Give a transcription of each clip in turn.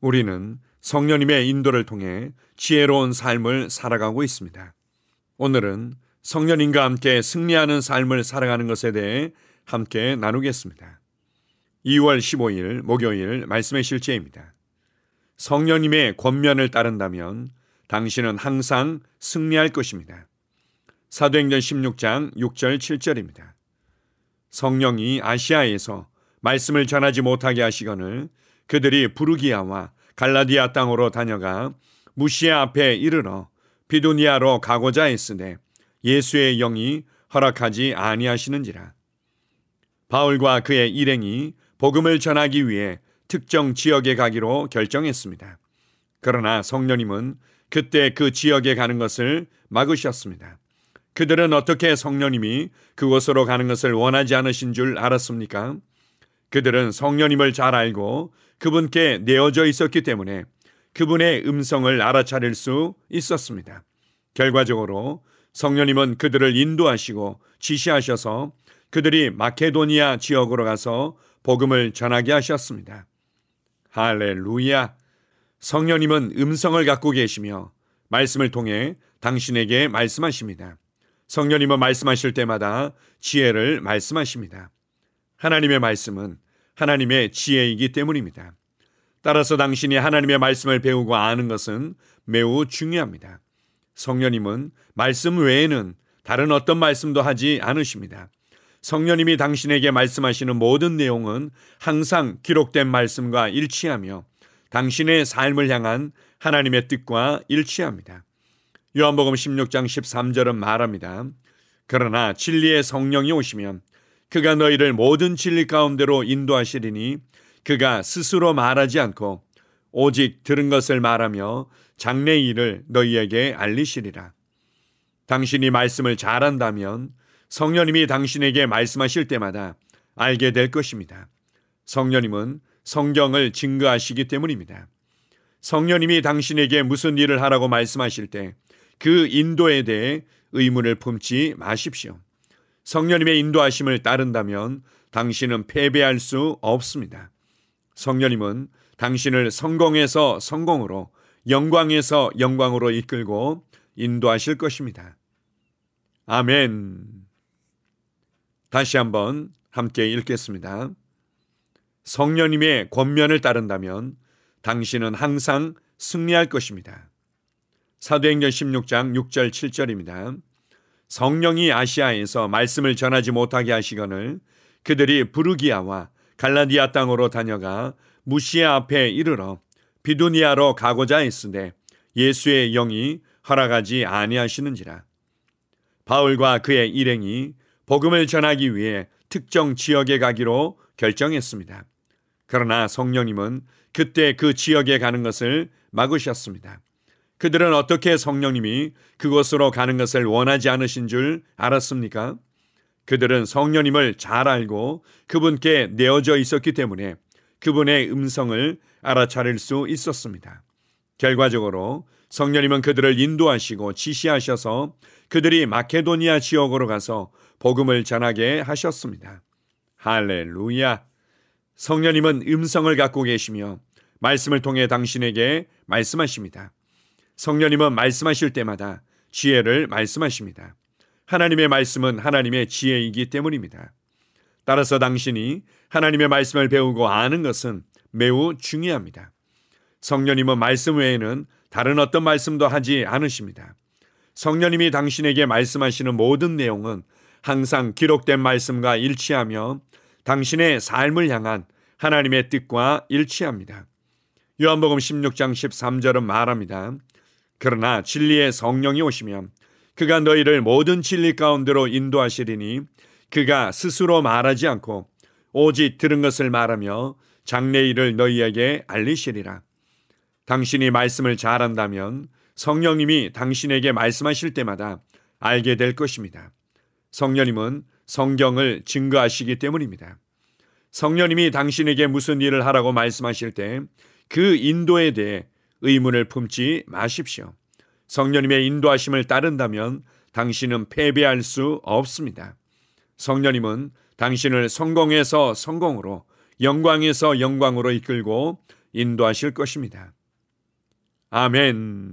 우리는 성령님의 인도를 통해 지혜로운 삶을 살아가고 있습니다. 오늘은 성령님과 함께 승리하는 삶을 살아가는 것에 대해 함께 나누겠습니다. 2월 15일 목요일 말씀의 실제입니다. 성령님의 권면을 따른다면 당신은 항상 승리할 것입니다. 사도행전 16장 6절 7절입니다. 성령이 아시아에서 말씀을 전하지 못하게 하시거늘 그들이 부르기아와 갈라디아 땅으로 다녀가 무시아 앞에 이르러 비두니아로 가고자 했으되 예수의 영이 허락하지 아니하시는지라. 바울과 그의 일행이 복음을 전하기 위해 특정 지역에 가기로 결정했습니다. 그러나 성령님은 그때 그 지역에 가는 것을 막으셨습니다. 그들은 어떻게 성령님이 그곳으로 가는 것을 원하지 않으신 줄 알았습니까? 그들은 성령님을 잘 알고 그분께 내어져 있었기 때문에 그분의 음성을 알아차릴 수 있었습니다. 결과적으로 성령님은 그들을 인도하시고 지시하셔서 그들이 마케도니아 지역으로 가서 복음을 전하게 하셨습니다. 할렐루야! 성령님은 음성을 갖고 계시며 말씀을 통해 당신에게 말씀하십니다. 성령님은 말씀하실 때마다 지혜를 말씀하십니다. 하나님의 말씀은 하나님의 지혜이기 때문입니다. 따라서 당신이 하나님의 말씀을 배우고 아는 것은 매우 중요합니다. 성령님은 말씀 외에는 다른 어떤 말씀도 하지 않으십니다. 성령님이 당신에게 말씀하시는 모든 내용은 항상 기록된 말씀과 일치하며 당신의 삶을 향한 하나님의 뜻과 일치합니다. 요한복음 16장 13절은 말합니다. 그러나 진리의 성령이 오시면 그가 너희를 모든 진리 가운데로 인도하시리니 그가 스스로 말하지 않고 오직 들은 것을 말하며 장래의 일을 너희에게 알리시리라. 당신이 말씀을 잘 안다면 성령님이 당신에게 말씀하실 때마다 알게 될 것입니다. 성령님은 성경을 증거하시기 때문입니다. 성령님이 당신에게 무슨 일을 하라고 말씀하실 때 그 인도에 대해 의문을 품지 마십시오. 성령님의 인도하심을 따른다면 당신은 패배할 수 없습니다. 성령님은 당신을 성공에서 성공으로, 영광에서 영광으로 이끌고 인도하실 것입니다. 아멘. 다시 한번 함께 읽겠습니다. 성령님의 권면을 따른다면 당신은 항상 승리할 것입니다. 사도행전 16장 6절 7절입니다. 성령이 아시아에서 말씀을 전하지 못하게 하시거늘 그들이 부르기아와 갈라디아 땅으로 다녀가 무시아 앞에 이르러 비두니아로 가고자 했으되 예수의 영이 허락하지 아니하시는지라. 바울과 그의 일행이 복음을 전하기 위해 특정 지역에 가기로 결정했습니다. 그러나 성령님은 그때 그 지역에 가는 것을 막으셨습니다. 그들은 어떻게 성령님이 그곳으로 가는 것을 원하지 않으신 줄 알았습니까? 그들은 성령님을 잘 알고 그분께 내어져 있었기 때문에 그분의 음성을 알아차릴 수 있었습니다. 결과적으로 성령님은 그들을 인도하시고 지시하셔서 그들이 마케도니아 지역으로 가서 복음을 전하게 하셨습니다. 할렐루야! 성령님은 음성을 갖고 계시며 말씀을 통해 당신에게 말씀하십니다. 성령님은 말씀하실 때마다 지혜를 말씀하십니다. 하나님의 말씀은 하나님의 지혜이기 때문입니다. 따라서 당신이 하나님의 말씀을 배우고 아는 것은 매우 중요합니다. 성령님은 말씀 외에는 다른 어떤 말씀도 하지 않으십니다. 성령님이 당신에게 말씀하시는 모든 내용은 항상 기록된 말씀과 일치하며 당신의 삶을 향한 하나님의 뜻과 일치합니다. 요한복음 16장 13절은 말합니다. 그러나 진리의 성령이 오시면 그가 너희를 모든 진리 가운데로 인도하시리니 그가 스스로 말하지 않고 오직 들은 것을 말하며 장래의 일을 너희에게 알리시리라. 당신이 말씀을 잘 안다면 성령님이 당신에게 말씀하실 때마다 알게 될 것입니다. 성령님은 성경을 증거하시기 때문입니다. 성령님이 당신에게 무슨 일을 하라고 말씀하실 때 그 인도에 대해 의문을 품지 마십시오. 성령님의 인도하심을 따른다면 당신은 패배할 수 없습니다. 성령님은 당신을 성공에서 성공으로, 영광에서 영광으로 이끌고 인도하실 것입니다. 아멘.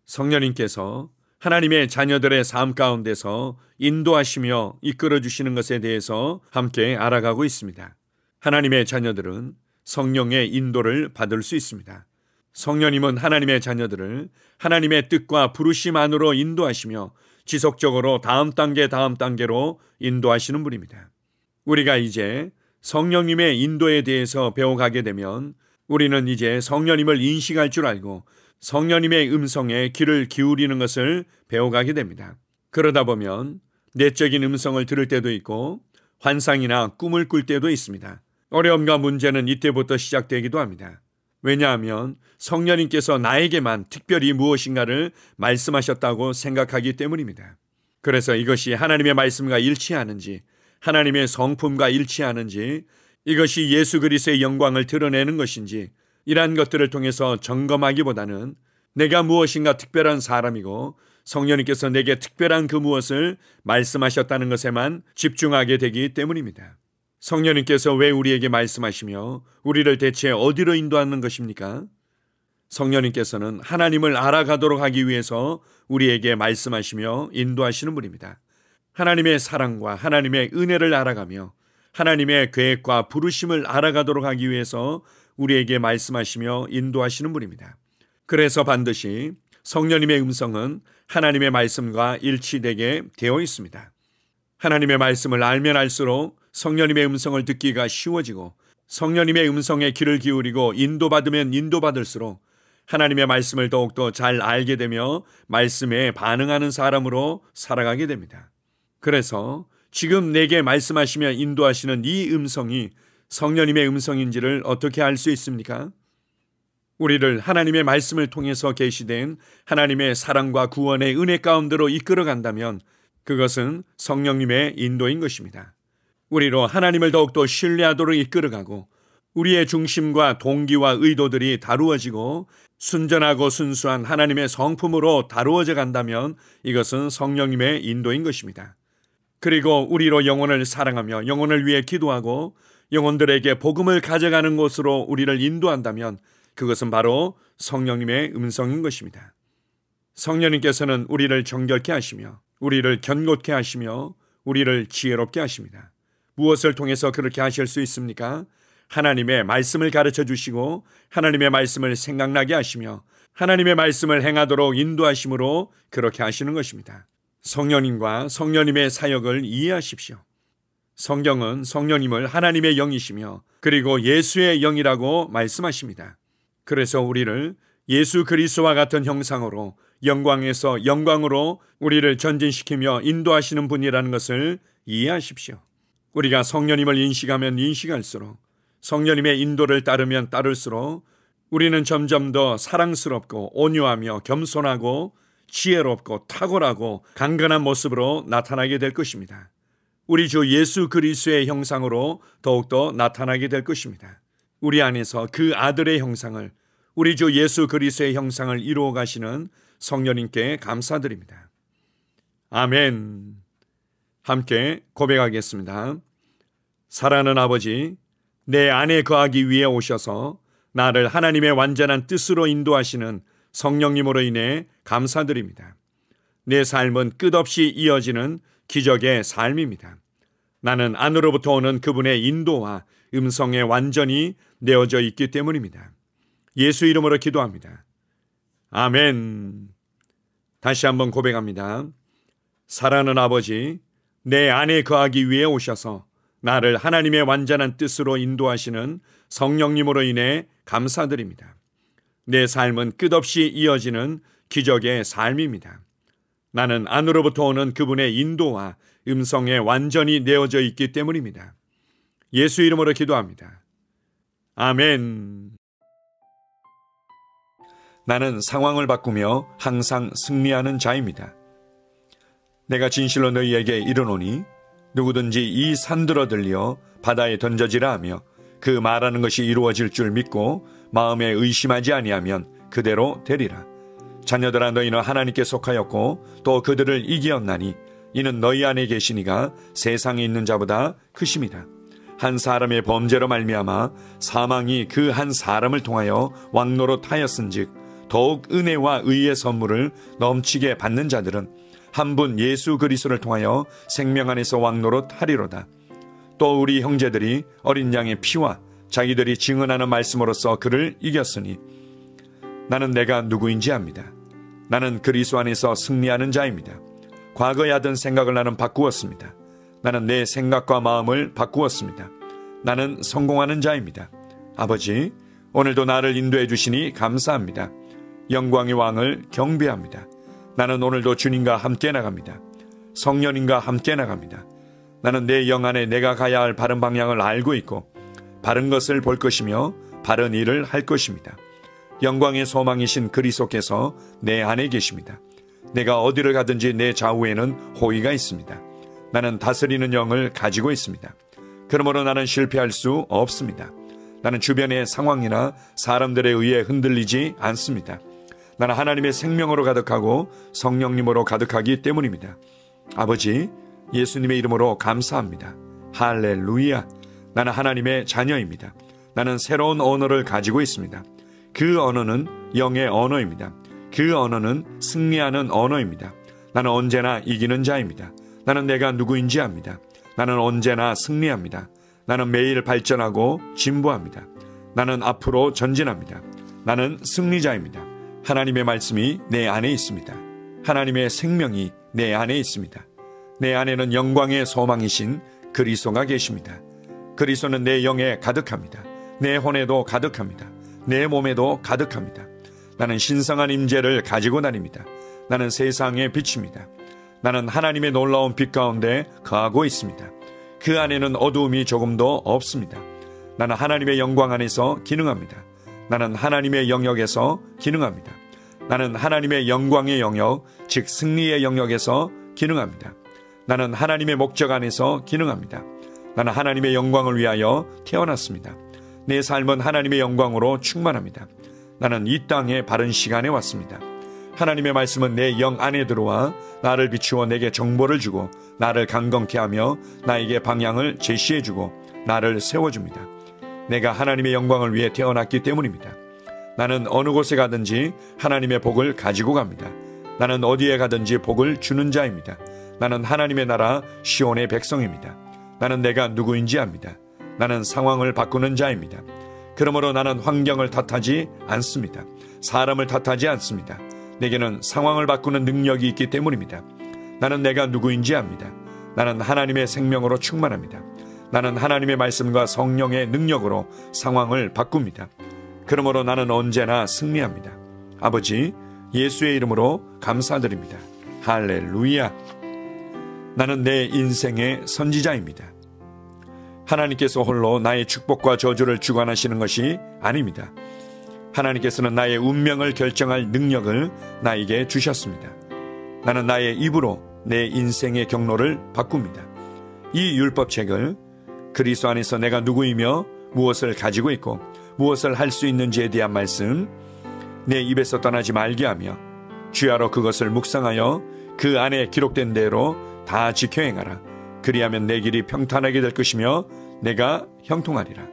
성령님께서 하나님의 자녀들의 삶 가운데서 인도하시며 이끌어 주시는 것에 대해서 함께 알아가고 있습니다. 하나님의 자녀들은 성령의 인도를 받을 수 있습니다. 성령님은 하나님의 자녀들을 하나님의 뜻과 부르심 안으로 인도하시며 지속적으로 다음 단계로 인도하시는 분입니다. 우리가 이제 성령님의 인도에 대해서 배워가게 되면 우리는 이제 성령님을 인식할 줄 알고 성령님의 음성에 귀를 기울이는 것을 배워가게 됩니다. 그러다 보면 내적인 음성을 들을 때도 있고 환상이나 꿈을 꿀 때도 있습니다. 어려움과 문제는 이때부터 시작되기도 합니다. 왜냐하면 성령님께서 나에게만 특별히 무엇인가를 말씀하셨다고 생각하기 때문입니다. 그래서 이것이 하나님의 말씀과 일치하는지, 하나님의 성품과 일치하는지, 이것이 예수 그리스도의 영광을 드러내는 것인지, 이러한 것들을 통해서 점검하기보다는 내가 무엇인가 특별한 사람이고 성령님께서 내게 특별한 그 무엇을 말씀하셨다는 것에만 집중하게 되기 때문입니다. 성령님께서 왜 우리에게 말씀하시며 우리를 대체 어디로 인도하는 것입니까? 성령님께서는 하나님을 알아가도록 하기 위해서 우리에게 말씀하시며 인도하시는 분입니다. 하나님의 사랑과 하나님의 은혜를 알아가며 하나님의 계획과 부르심을 알아가도록 하기 위해서 우리에게 말씀하시며 인도하시는 분입니다. 그래서 반드시 성령님의 음성은 하나님의 말씀과 일치되게 되어 있습니다. 하나님의 말씀을 알면 알수록 성령님의 음성을 듣기가 쉬워지고 성령님의 음성에 귀를 기울이고 인도받으면 인도받을수록 하나님의 말씀을 더욱더 잘 알게 되며 말씀에 반응하는 사람으로 살아가게 됩니다. 그래서 지금 내게 말씀하시며 인도하시는 이 음성이 성령님의 음성인지를 어떻게 알 수 있습니까? 우리를 하나님의 말씀을 통해서 계시된 하나님의 사랑과 구원의 은혜 가운데로 이끌어 간다면 그것은 성령님의 인도인 것입니다. 우리로 하나님을 더욱더 신뢰하도록 이끌어가고 우리의 중심과 동기와 의도들이 다루어지고 순전하고 순수한 하나님의 성품으로 다루어져 간다면 이것은 성령님의 인도인 것입니다. 그리고 우리로 영혼을 사랑하며 영혼을 위해 기도하고 영혼들에게 복음을 가져가는 곳으로 우리를 인도한다면 그것은 바로 성령님의 음성인 것입니다. 성령님께서는 우리를 정결케 하시며 우리를 견고케 하시며 우리를 지혜롭게 하십니다. 무엇을 통해서 그렇게 하실 수 있습니까? 하나님의 말씀을 가르쳐 주시고 하나님의 말씀을 생각나게 하시며 하나님의 말씀을 행하도록 인도하심으로 그렇게 하시는 것입니다. 성령님과 성령님의 사역을 이해하십시오. 성경은 성령님을 하나님의 영이시며 그리고 예수의 영이라고 말씀하십니다. 그래서 우리를 예수 그리스도와 같은 형상으로 영광에서 영광으로 우리를 전진시키며 인도하시는 분이라는 것을 이해하십시오. 우리가 성령님을 인식하면 인식할수록 성령님의 인도를 따르면 따를수록 우리는 점점 더 사랑스럽고 온유하며 겸손하고 지혜롭고 탁월하고 강건한 모습으로 나타나게 될 것입니다. 우리 주 예수 그리스도의 형상으로 더욱더 나타나게 될 것입니다. 우리 안에서 그 아들의 형상을 우리 주 예수 그리스도의 형상을 이루어 가시는 성령님께 감사드립니다. 아멘. 함께 고백하겠습니다. 사랑하는 아버지, 내 안에 거하기 위해 오셔서 나를 하나님의 완전한 뜻으로 인도하시는 성령님으로 인해 감사드립니다. 내 삶은 끝없이 이어지는 기적의 삶입니다. 나는 안으로부터 오는 그분의 인도와 음성에 완전히 내어져 있기 때문입니다. 예수 이름으로 기도합니다. 아멘. 다시 한번 고백합니다. 사랑하는 아버지, 내 안에 거하기 위해 오셔서 나를 하나님의 완전한 뜻으로 인도하시는 성령님으로 인해 감사드립니다. 내 삶은 끝없이 이어지는 기적의 삶입니다. 나는 안으로부터 오는 그분의 인도와 음성에 완전히 내어져 있기 때문입니다. 예수 이름으로 기도합니다. 아멘. 나는 상황을 바꾸며 항상 승리하는 자입니다. 내가 진실로 너희에게 이르노니 누구든지 이 산들어 들려 바다에 던져지라 하며 그 말하는 것이 이루어질 줄 믿고 마음에 의심하지 아니하면 그대로 되리라. 자녀들아, 너희는 하나님께 속하였고 또 그들을 이기었나니 이는 너희 안에 계시니가 세상에 있는 자보다 크심이다. 한 사람의 범죄로 말미암아 사망이 그 한 사람을 통하여 왕노릇하였은즉 더욱 은혜와 의의 선물을 넘치게 받는 자들은 한 분 예수 그리스도를 통하여 생명 안에서 왕노릇하리로다. 또 우리 형제들이 어린 양의 피와 자기들이 증언하는 말씀으로써 그를 이겼으니 나는 내가 누구인지 압니다. 나는 그리스도 안에서 승리하는 자입니다. 과거에 하던 생각을 나는 바꾸었습니다. 나는 내 생각과 마음을 바꾸었습니다. 나는 성공하는 자입니다. 아버지, 오늘도 나를 인도해 주시니 감사합니다. 영광의 왕을 경배합니다. 나는 오늘도 주님과 함께 나갑니다. 성령님과 함께 나갑니다. 나는 내 영 안에 내가 가야 할 바른 방향을 알고 있고 바른 것을 볼 것이며 바른 일을 할 것입니다. 영광의 소망이신 그리스도께서 내 안에 계십니다. 내가 어디를 가든지 내 좌우에는 호의가 있습니다. 나는 다스리는 영을 가지고 있습니다. 그러므로 나는 실패할 수 없습니다. 나는 주변의 상황이나 사람들에 의해 흔들리지 않습니다. 나는 하나님의 생명으로 가득하고 성령님으로 가득하기 때문입니다. 아버지, 예수님의 이름으로 감사합니다. 할렐루야. 나는 하나님의 자녀입니다. 나는 새로운 언어를 가지고 있습니다. 그 언어는 영의 언어입니다. 그 언어는 승리하는 언어입니다. 나는 언제나 이기는 자입니다. 나는 내가 누구인지 압니다. 나는 언제나 승리합니다. 나는 매일 발전하고 진보합니다. 나는 앞으로 전진합니다. 나는 승리자입니다. 하나님의 말씀이 내 안에 있습니다. 하나님의 생명이 내 안에 있습니다. 내 안에는 영광의 소망이신 그리스도가 계십니다. 그리스도는 내 영에 가득합니다. 내 혼에도 가득합니다. 내 몸에도 가득합니다. 나는 신성한 임재를 가지고 다닙니다. 나는 세상의 빛입니다. 나는 하나님의 놀라운 빛 가운데 거하고 있습니다. 그 안에는 어두움이 조금도 없습니다. 나는 하나님의 영광 안에서 기능합니다. 나는 하나님의 영역에서 기능합니다. 나는 하나님의 영광의 영역, 즉 승리의 영역에서 기능합니다. 나는 하나님의 목적 안에서 기능합니다. 나는 하나님의 영광을 위하여 태어났습니다. 내 삶은 하나님의 영광으로 충만합니다. 나는 이 땅에 바른 시간에 왔습니다. 하나님의 말씀은 내 영 안에 들어와 나를 비추어 내게 정보를 주고 나를 강건케 하며 나에게 방향을 제시해주고 나를 세워줍니다. 내가 하나님의 영광을 위해 태어났기 때문입니다. 나는 어느 곳에 가든지 하나님의 복을 가지고 갑니다. 나는 어디에 가든지 복을 주는 자입니다. 나는 하나님의 나라 시온의 백성입니다. 나는 내가 누구인지 압니다. 나는 상황을 바꾸는 자입니다. 그러므로 나는 환경을 탓하지 않습니다. 사람을 탓하지 않습니다. 내게는 상황을 바꾸는 능력이 있기 때문입니다. 나는 내가 누구인지 압니다. 나는 하나님의 생명으로 충만합니다. 나는 하나님의 말씀과 성령의 능력으로 상황을 바꿉니다. 그러므로 나는 언제나 승리합니다. 아버지, 예수의 이름으로 감사드립니다. 할렐루야. 나는 내 인생의 선지자입니다. 하나님께서 홀로 나의 축복과 저주를 주관하시는 것이 아닙니다. 하나님께서는 나의 운명을 결정할 능력을 나에게 주셨습니다. 나는 나의 입으로 내 인생의 경로를 바꿉니다. 이 율법책을 그리스도 안에서 내가 누구이며 무엇을 가지고 있고 무엇을 할 수 있는지에 대한 말씀 내 입에서 떠나지 말게 하며 주야로 그것을 묵상하여 그 안에 기록된 대로 다 지켜 행하라. 그리하면 내 길이 평탄하게 될 것이며 내가 형통하리라.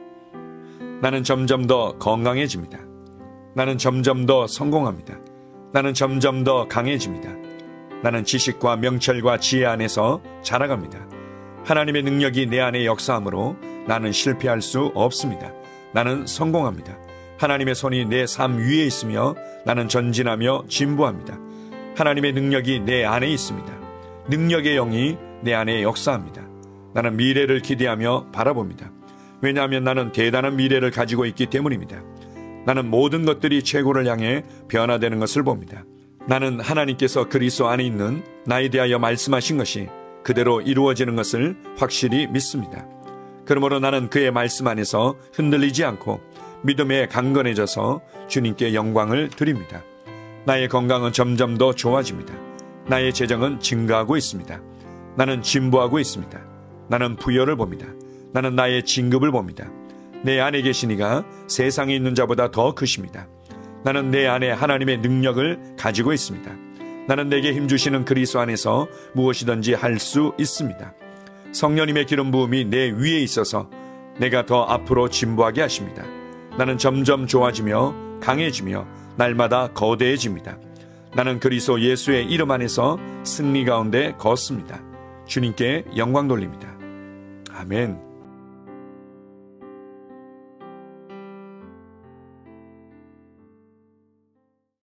나는 점점 더 건강해집니다. 나는 점점 더 성공합니다. 나는 점점 더 강해집니다. 나는 지식과 명철과 지혜 안에서 자라갑니다. 하나님의 능력이 내 안에 역사하므로 나는 실패할 수 없습니다. 나는 성공합니다. 하나님의 손이 내 삶 위에 있으며 나는 전진하며 진보합니다. 하나님의 능력이 내 안에 있습니다. 능력의 영이 내 안에 역사합니다. 나는 미래를 기대하며 바라봅니다. 왜냐하면 나는 대단한 미래를 가지고 있기 때문입니다. 나는 모든 것들이 최고를 향해 변화되는 것을 봅니다. 나는 하나님께서 그리스도 안에 있는 나에 대하여 말씀하신 것이 그대로 이루어지는 것을 확실히 믿습니다. 그러므로 나는 그의 말씀 안에서 흔들리지 않고 믿음에 강건해져서 주님께 영광을 드립니다. 나의 건강은 점점 더 좋아집니다. 나의 재정은 증가하고 있습니다. 나는 진보하고 있습니다. 나는 부여를 봅니다. 나는 나의 진급을 봅니다. 내 안에 계신 이가 세상에 있는 자보다 더 크십니다. 나는 내 안에 하나님의 능력을 가지고 있습니다. 나는 내게 힘주시는 그리스도 안에서 무엇이든지 할 수 있습니다. 성령님의 기름 부음이 내 위에 있어서 내가 더 앞으로 진보하게 하십니다. 나는 점점 좋아지며 강해지며 날마다 거대해집니다. 나는 그리스도 예수의 이름 안에서 승리 가운데 걷습니다. 주님께 영광 돌립니다. 아멘.